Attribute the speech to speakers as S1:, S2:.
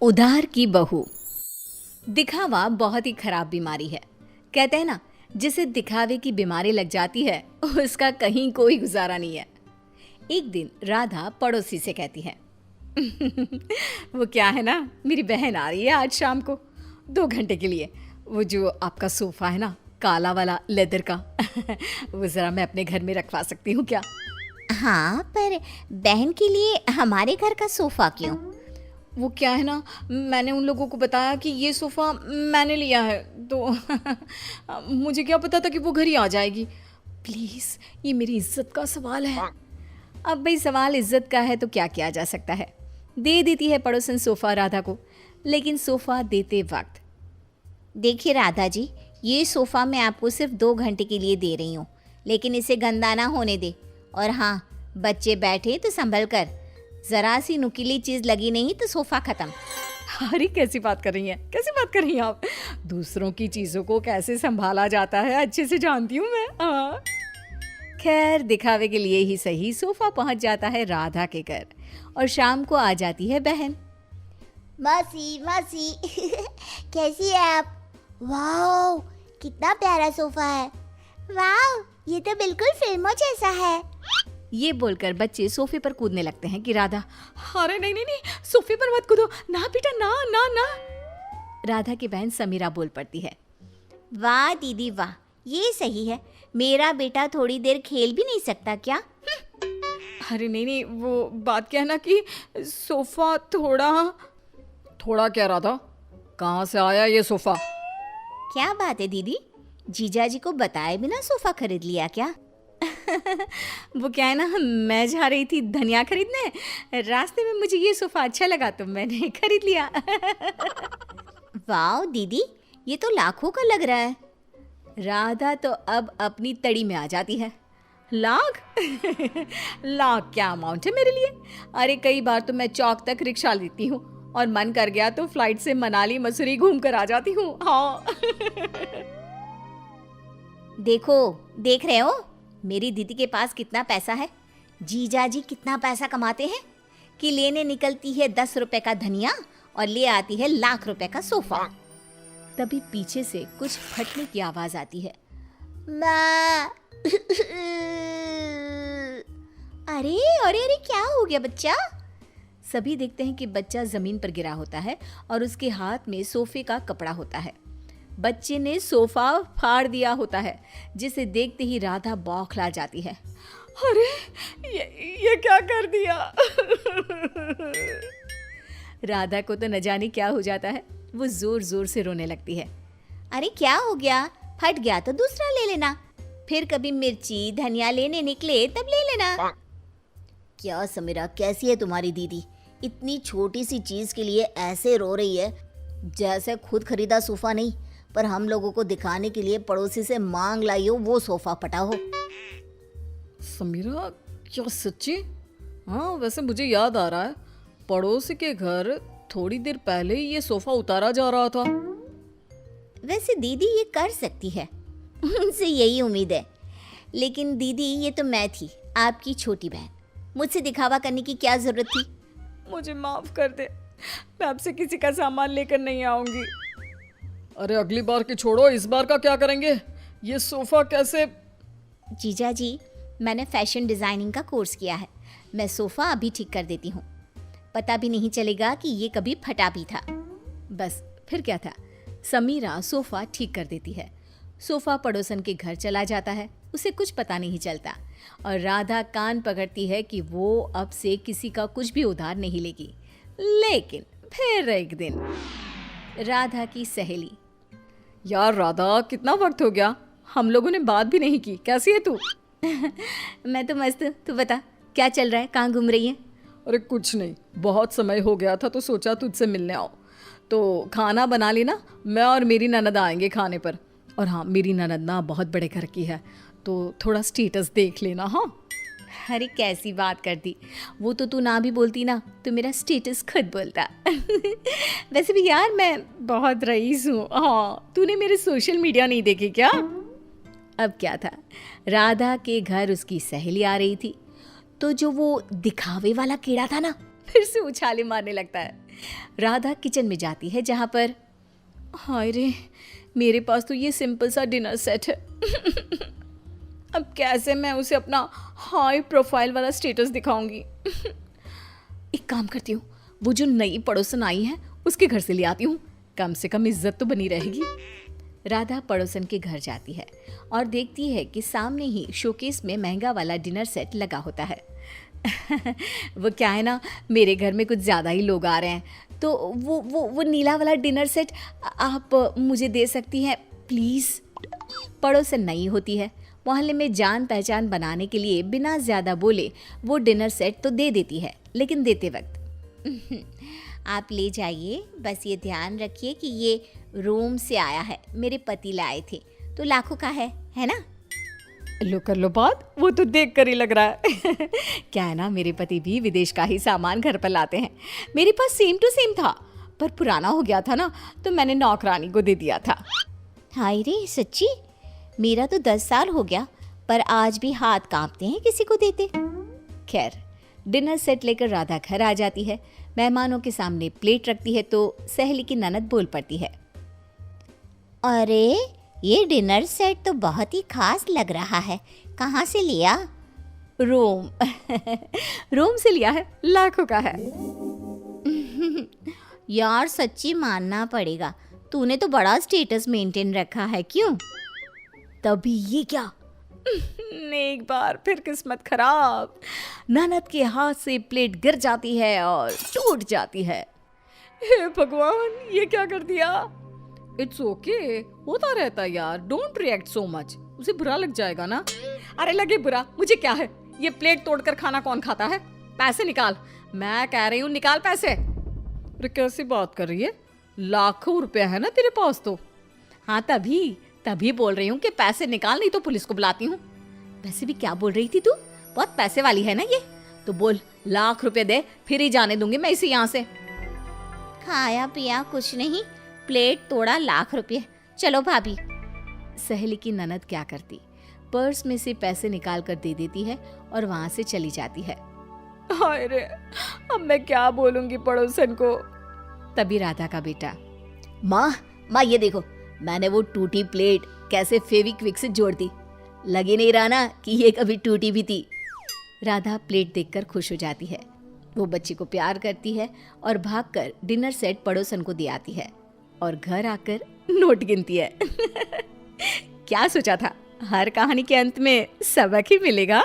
S1: उधार की बहू। दिखावा बहुत ही खराब बीमारी है। कहते हैं ना, जिसे दिखावे की बीमारी लग जाती है उसका कहीं कोई गुजारा नहीं है। एक दिन राधा पड़ोसी से कहती है वो क्या है ना, मेरी बहन आ रही है आज शाम को 2 घंटे के लिए। वो जो आपका सोफा है ना, काला वाला लेदर का वो ज़रा मैं अपने घर में रखवा सकती हूँ क्या?
S2: हाँ, पर बहन के लिए हमारे घर का सोफा क्यों?
S1: वो क्या है ना, मैंने उन लोगों को बताया कि ये सोफ़ा मैंने लिया है, तो मुझे क्या पता था कि वो घर ही आ जाएगी। प्लीज़, ये मेरी इज्जत का सवाल है। अब भाई सवाल इज्जत का है तो क्या किया जा सकता है। दे देती है पड़ोसन सोफ़ा राधा को, लेकिन सोफ़ा देते वक्त
S2: देखिए राधा जी, ये सोफ़ा मैं आपको सिर्फ 2 घंटे के लिए दे रही हूँ, लेकिन इसे गंदा ना होने दे। और हाँ, बच्चे बैठे तो संभल कर, ज़रा सी नुकीली चीज़ लगी नहीं तो सोफ़ा ख़त्म।
S1: अरे कैसी बात कर रही हैं, कैसी बात कर रही हैं आप? दूसरों की चीज़ों को कैसे संभाला जाता है अच्छे से जानती हूँ मैं। हाँ, खैर दिखावे के लिए ही सही सोफ़ा पहुँच जाता है राधा के घर और शाम को आ जाती है बहन।
S2: मौसी मौसी कैसी है आप? वाओ, कितना प्यारा सोफ़ा है। वाओ, ये तो बिल्कुल फिल्मों जैसा है।
S1: ये बोलकर बच्चे सोफे पर कूदने लगते हैं कि राधा, अरे नहीं नहीं नहीं, सोफे पर मत कूदो ना बेटा, ना ना ना। राधा की बहन समीरा बोल पड़ती है,
S2: वाह दीदी वाह, ये सही है। मेरा बेटा थोड़ी देर खेल भी नहीं सकता क्या?
S1: अरे नहीं नहीं, वो बात क्या है ना कि सोफा थोड़ा थोड़ा क्या राधा, कहाँ से आया ये सोफा?
S2: क्या बात है दीदी, जीजा जी को बताए बिना सोफ़ा खरीद लिया क्या?
S1: वो क्या है ना, मैं जा रही थी धनिया खरीदने, रास्ते में मुझे ये सोफा अच्छा लगा तो मैंने खरीद लिया।
S2: वाह दीदी, ये तो लाखों का लग रहा है।
S1: राधा तो अब अपनी तड़ी में आ जाती है। लाख? लाख क्या अमाउंट है मेरे लिए? अरे कई बार तो मैं चौक तक रिक्शा लेती हूँ और मन कर गया तो फ्लाइट से मनाली मसूरी घूम कर आ जाती हूँ। हाँ।
S2: देखो, देख रहे हो मेरी दीदी के पास कितना पैसा है? जीजा जी कितना पैसा कमाते हैं कि लेने निकलती है 10 रुपए का धनिया और ले आती है लाख रुपए का सोफा।
S1: तभी पीछे से कुछ फटने की आवाज आती है।
S2: माँ। अरे अरे अरे, क्या हो गया बच्चा?
S1: सभी देखते हैं कि बच्चा जमीन पर गिरा होता है और उसके हाथ में सोफे का कपड़ा होता है। बच्चे ने सोफा फाड़ दिया होता है, जिसे देखते ही राधा बौखला जाती है। अरे ये क्या कर दिया? राधा को तो न जाने क्या हो जाता है, वो जोर जोर से रोने लगती है।
S2: अरे क्या हो गया? फट गया तो दूसरा ले लेना, फिर कभी मिर्ची धनिया लेने निकले तब ले लेना। क्या समीरा, कैसी है तुम्हारी दीदी? इतनी छोटी सी चीज के लिए ऐसे रो रही है जैसे खुद खरीदा सोफा नहीं, पर हम लोगों को दिखाने के लिए पड़ोसी से मांग लाई हो वो सोफा पटा हो।
S1: समीरा, क्या सच्ची? हाँ, वैसे मुझे याद आ रहा है, पड़ोसी के घर थोड़ी देर पहले ही ये सोफा उतारा जा रहा था।
S2: वैसे दीदी ये कर सकती है, उनसे यही उम्मीद है। लेकिन दीदी, ये तो मैं थी, आपकी छोटी बहन। मुझसे दिखावा करने की क्या जरूरत थी?
S1: मुझे माफ कर दे, मैं आपसे किसी का सामान लेकर नहीं आऊंगी। अरे अगली बार की छोड़ो, इस बार का क्या करेंगे? ये सोफा कैसे?
S2: जीजा जी, मैंने फैशन डिजाइनिंग का कोर्स किया है, मैं सोफा अभी ठीक कर देती हूँ। पता भी नहीं चलेगा कि ये कभी फटा भी था। बस फिर क्या था, समीरा सोफा ठीक कर देती है। सोफा पड़ोसन के घर चला जाता है, उसे कुछ पता नहीं चलता और राधा कान पकड़ती है कि वो अब से किसी का कुछ भी उधार नहीं लेगी। लेकिन फिर एक दिन राधा की सहेली, यार राधा, कितना वक्त हो गया, हम लोगों ने बात भी नहीं की, कैसी है तू? मैं तो मस्त हूँ, तू बता क्या चल रहा है, कहाँ घूम रही है?
S1: अरे कुछ नहीं, बहुत समय हो गया था तो सोचा तुझसे मिलने आओ। तो खाना बना लेना, मैं और मेरी ननद आएंगे खाने पर। और हाँ, मेरी ननद ना बहुत बड़े घर की है, तो थोड़ा स्टेटस देख लेना। हाँ। अरे कैसी बात कर दी, वो तो तू ना भी बोलती ना तो मेरा स्टेटस खुद बोलता। वैसे भी यार मैं बहुत रईस हूँ। हाँ, तूने मेरे सोशल मीडिया नहीं देखे क्या? अब क्या था, राधा के घर उसकी सहेली आ रही थी, तो जो वो दिखावे वाला कीड़ा था ना, फिर से उछाले मारने लगता है।
S2: राधा किचन में जाती है जहाँ पर
S1: हाय रे, मेरे पास तो ये सिंपल सा डिनर सेट है। अब कैसे मैं उसे अपना हाई प्रोफाइल वाला स्टेटस दिखाऊंगी। एक काम करती हूँ, वो जो नई पड़ोसन आई है उसके घर से ले आती हूँ, कम से कम इज्जत तो बनी रहेगी।
S2: राधा पड़ोसन के घर जाती है और देखती है कि सामने ही शोकेस में महंगा वाला डिनर सेट लगा होता है।
S1: वो क्या है ना, मेरे घर में कुछ ज़्यादा ही लोग आ रहे हैं, तो वो नीला वाला डिनर सेट आप मुझे दे सकती हैं प्लीज़।
S2: पड़ोसन नई होती है, मोहल्ले में जान पहचान बनाने के लिए बिना ज़्यादा बोले वो डिनर सेट तो दे देती है, लेकिन देते वक्त आप ले जाइए, बस ये ध्यान रखिए कि ये रोम से आया है, मेरे पति लाए थे, तो लाखों का है ना।
S1: लो कर लो बात, वो तो देख कर ही लग रहा है। क्या है ना, मेरे पति भी विदेश का ही सामान घर पर लाते हैं। मेरे पास सेम टू सेम था, पर पुराना हो गया था ना, तो मैंने नौकरानी को दे दिया था।
S2: हाय रे सच्ची, मेरा तो 10 साल हो गया, पर आज भी हाथ कांपते हैं किसी को देते।
S1: खैर, डिनर सेट लेकर राधा घर आ जाती है। मेहमानों के सामने प्लेट रखती है तो सहेली की ननद बोल पड़ती है,
S2: अरे ये डिनर सेट तो बहुत ही खास लग रहा है, कहाँ से लिया?
S1: रोम। रोम से लिया है, लाखों का है।
S2: यार सच्ची मानना पड़ेगा, तूने तो बड़ा स्टेटस मेंटेन रखा है, क्यों?
S1: तभी ये क्या, एक बार फिर किस्मत खराब, ननद के हाथ से प्लेट गिर जाती है और टूट जाती है। हे भगवान, ये क्या कर दिया। इट्स ओके, होता रहता है यार, डोंट रिएक्ट सो मच, उसे बुरा लग जाएगा ना। अरे लगे बुरा, मुझे क्या है, ये प्लेट तोड़कर खाना कौन खाता है। पैसे निकाल, मैं कह रही हूँ निकाल पैसे। अरे कैसी बात कर रही है, लाखों रुपया है ना तेरे पास तो। हाँ तभी बोल रही हूँ कि पैसे निकाल, नहीं तो पुलिस को बुलाती हूँ। वैसे भी क्या बोल रही थी तू, बहुत पैसे वाली है ना ये, तो बोल लाख रुपए दे, फिर ही जाने दूंगी मैं इसे यहाँ से।
S2: खाया पिया कुछ नहीं, प्लेट तोड़ा लाख रुपये, चलो भाभी।
S1: सहेली की ननद क्या करती, पर्स में से पैसे निकाल कर दे देती है और वहां से चली जाती है। हाय रे, अब मैं क्या बोलूंगी पड़ोसन को। तभी राधा का बेटा,
S2: माँ ये देखो, मैंने वो टूटी प्लेट कैसे फेविक्विक से जोड़ दी, लगी नहीं रहा ना कि ये कभी टूटी भी थी।
S1: राधा प्लेट देखकर खुश हो जाती है, वो बच्ची को प्यार करती है और भागकर डिनर सेट पड़ोसन को दे आती है और घर आकर नोट गिनती है। क्या सोचा था, हर कहानी के अंत में सबक ही मिलेगा।